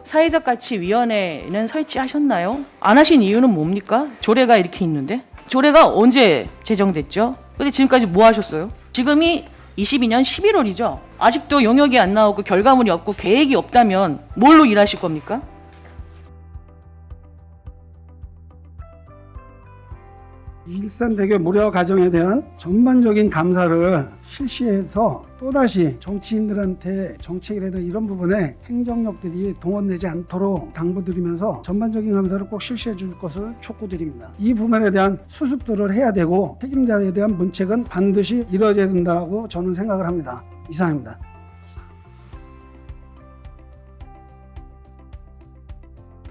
사회적 가치 위원회는 설치하셨나요? 안 하신 이유는 뭡니까? 조례가 이렇게 있는데. 조례가 언제 제정됐죠? 근데 지금까지 뭐 하셨어요? 지금이 22년 11월이죠. 아직도 용역이 안 나오고 결과물이 없고 계획이 없다면 뭘로 일하실 겁니까? 일산대교 무료 가정에 대한 전반적인 감사를 실시해서 또다시 정치인들한테 정책이라든 이런 부분에 행정력들이 동원되지 않도록 당부드리면서 전반적인 감사를 꼭 실시해 줄 것을 촉구드립니다. 이 부분에 대한 수습들을 해야 되고 책임자에 대한 문책은 반드시 이루어져야 된다고 저는 생각을 합니다. 이상입니다.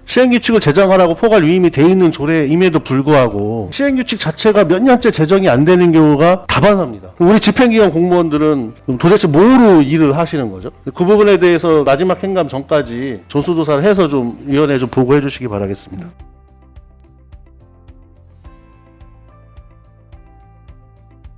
시행규칙을 제정하라고 포괄 위임이 돼 있는 조례임에도 불구하고 시행규칙 자체가 몇 년째 제정이 안 되는 경우가 다반사입니다. 우리 집행기관 공무원들은 도대체 뭐로 일을 하시는 거죠? 그 부분에 대해서 마지막 행감 전까지 전수조사를 해서 좀 위원회에 좀 보고해 주시기 바라겠습니다.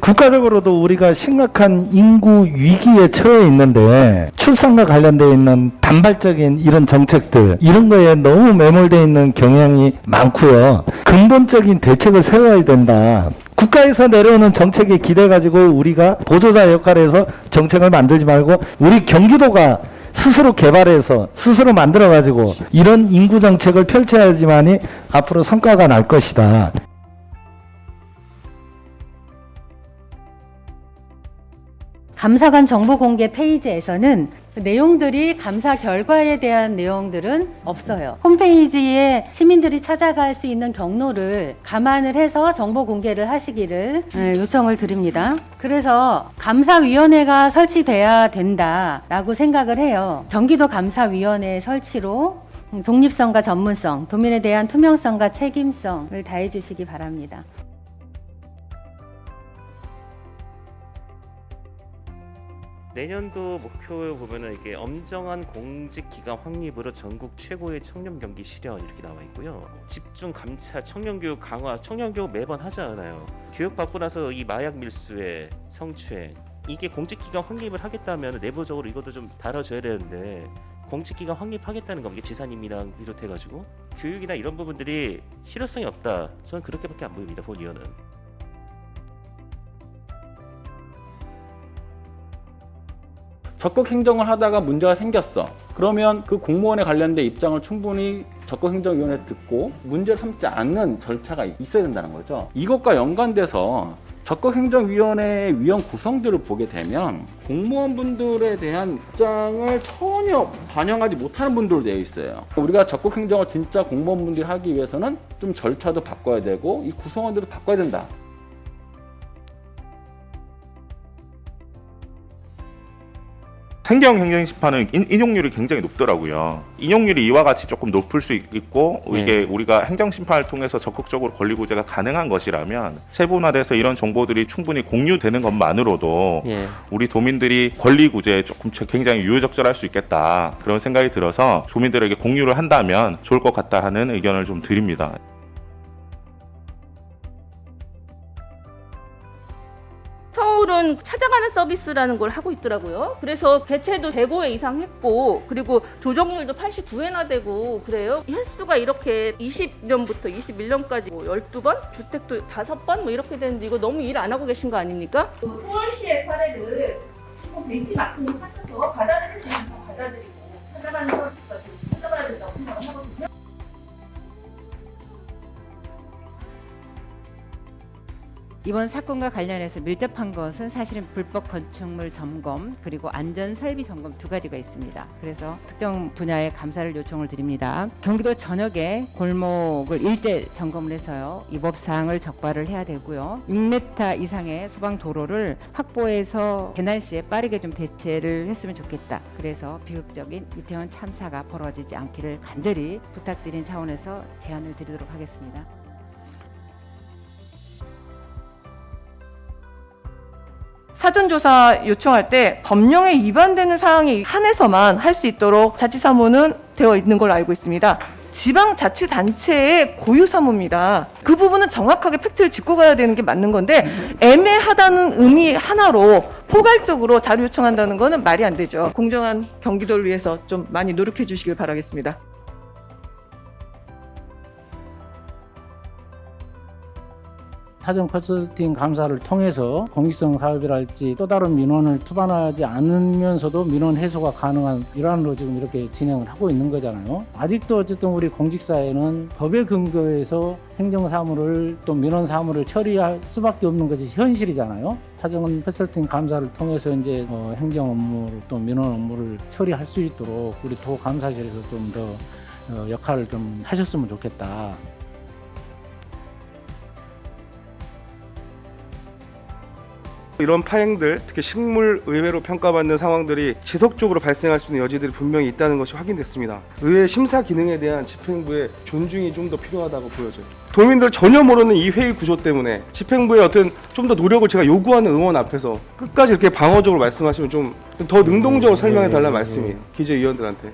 국가적으로도 우리가 심각한 인구 위기에 처해 있는데 출산과 관련되어 있는 단발적인 이런 정책들 이런 거에 너무 매몰되어 있는 경향이 많고요. 근본적인 대책을 세워야 된다. 국가에서 내려오는 정책에 기대 가지고 우리가 보조자 역할에서 정책을 만들지 말고 우리 경기도가 스스로 개발해서 스스로 만들어 가지고 이런 인구 정책을 펼쳐야지만이 앞으로 성과가 날 것이다. 감사관 정보 공개 페이지에서는 내용들이 감사 결과에 대한 내용들은 없어요. 홈페이지에 시민들이 찾아갈 수 있는 경로를 감안을 해서 정보 공개를 하시기를 요청을 드립니다. 그래서 감사위원회가 설치돼야 된다라고 생각을 해요. 경기도 감사위원회 설치로 독립성과 전문성, 도민에 대한 투명성과 책임성을 다해 주시기 바랍니다. 내년도 목표 보면은 이게 엄정한 공직 기관 확립으로 전국 최고의 청년 경기 실현 이렇게 나와 있고요. 집중 감찰, 청년 교육 강화, 청년 교육 매번 하잖아요. 교육 받고 나서 이 마약 밀수에 성추행 이게 공직 기관 확립을 하겠다면 내부적으로 이것도 좀 다뤄줘야 되는데 공직 기관 확립하겠다는 거 이게 지사님이랑 비롯해가지고 교육이나 이런 부분들이 실효성이 없다. 저는 그렇게밖에 안 보입니다. 본 의원은. 적극 행정을 하다가 문제가 생겼어. 그러면 그 공무원에 관련된 입장을 충분히 적극행정위원회 듣고 문제를 삼지 않는 절차가 있어야 된다는 거죠. 이것과 연관돼서 적극행정위원회의 위원 구성들을 보게 되면 공무원분들에 대한 입장을 전혀 반영하지 못하는 분들로 되어 있어요. 우리가 적극행정을 진짜 공무원분들이 하기 위해서는 좀 절차도 바꿔야 되고 이 구성원들도 바꿔야 된다. 생경 행정심판은 인용률이 굉장히 높더라고요. 인용률이 이와 같이 조금 높을 수 있고 이게 우리가 행정심판을 통해서 적극적으로 권리구제가 가능한 것이라면 세분화돼서 이런 정보들이 충분히 공유되는 것만으로도 우리 도민들이 권리구제에 조금 굉장히 유효적절할 수 있겠다 그런 생각이 들어서 도민들에게 공유를 한다면 좋을 것 같다 하는 의견을 좀 드립니다. 서울은 찾아가는 서비스라는 걸 하고 있더라고요. 그래서 개최도 105회 이상 했고 그리고 조정률도 89회나 되고 그래요. 횟수가 이렇게 20년부터 21년까지 12번? 주택도 5번? 뭐 이렇게 되는데 이거 너무 일 안 하고 계신 거 아닙니까? 서울시의 사례를 조금 벤치마킹 하셔서 받아들일 수 있는 거 받아들이고 찾아가는 서비스가 좀 찾아가야 된다고 생각을 하거든요. 이번 사건과 관련해서 밀접한 것은 사실은 불법 건축물 점검 그리고 안전 설비 점검 두 가지가 있습니다. 그래서 특정 분야의 감사를 요청을 드립니다. 경기도 전역에 골목을 일제 점검을 해서요. 위법 사항을 적발을 해야 되고요. 6m 이상의 소방 도로를 확보해서 재난 시에 빠르게 좀 대체를 했으면 좋겠다. 그래서 비극적인 이태원 참사가 벌어지지 않기를 간절히 부탁드린 차원에서 제안을 드리도록 하겠습니다. 사전조사 요청할 때 법령에 위반되는 사항에 한해서만 할 수 있도록 자치사무는 되어 있는 걸로 알고 있습니다. 지방자치단체의 고유사무입니다. 그 부분은 정확하게 팩트를 짚고 가야 되는 게 맞는 건데 애매하다는 의미 하나로 포괄적으로 자료 요청한다는 거는 말이 안 되죠. 공정한 경기도를 위해서 좀 많이 노력해 주시길 바라겠습니다. 사전 컨설팅 감사를 통해서 공익성 사업이랄지 또 다른 민원을 투반하지 않으면서도 민원 해소가 가능한 일환으로 지금 이렇게 진행을 하고 있는 거잖아요. 아직도 어쨌든 우리 공직사회는 법에 근거해서 행정사무를 또 민원사무를 처리할 수밖에 없는 것이 현실이잖아요. 사전 컨설팅 감사를 통해서 이제 행정 업무 또 민원 업무를 처리할 수 있도록 우리 도감사실에서 좀 더 역할을 좀 하셨으면 좋겠다. 이런 파행들, 특히 식물 의회로 평가받는 상황들이 지속적으로 발생할 수 있는 여지들이 분명히 있다는 것이 확인됐습니다. 의회 심사 기능에 대한 집행부의 존중이 좀 더 필요하다고 보여져요. 도민들 전혀 모르는 이 회의 구조 때문에 집행부의 어떤 좀 더 노력을 제가 요구하는 의원 앞에서 끝까지 이렇게 방어적으로 말씀하시면 좀 더 능동적으로 설명해 달라는 말씀이에요. 기재위원들한테.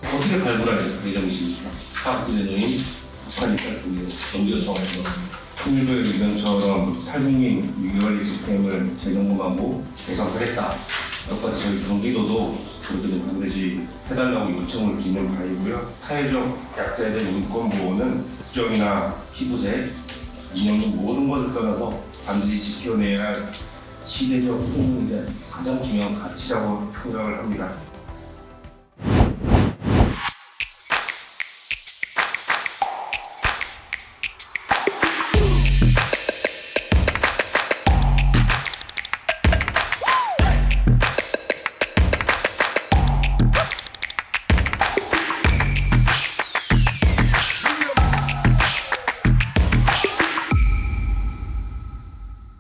어떻게 발굴할 예정이십니까? 각 진행인 북한입장 중에 정부요청에서 통일부의 의견처럼 탈북민 위기관리 시스템을 재점검하고 개선하겠다. 여기까지 저희 경기도도 그렇게 반드시 해달라고 요청을 드리는 바이고요. 사회적 약자에 대한 인권 보호는 국정이나 피부색, 이념 등 모든 것을 떠나서 반드시 지켜내야 할 시대적 소명이자 가장 중요한 가치라고 생각을 합니다.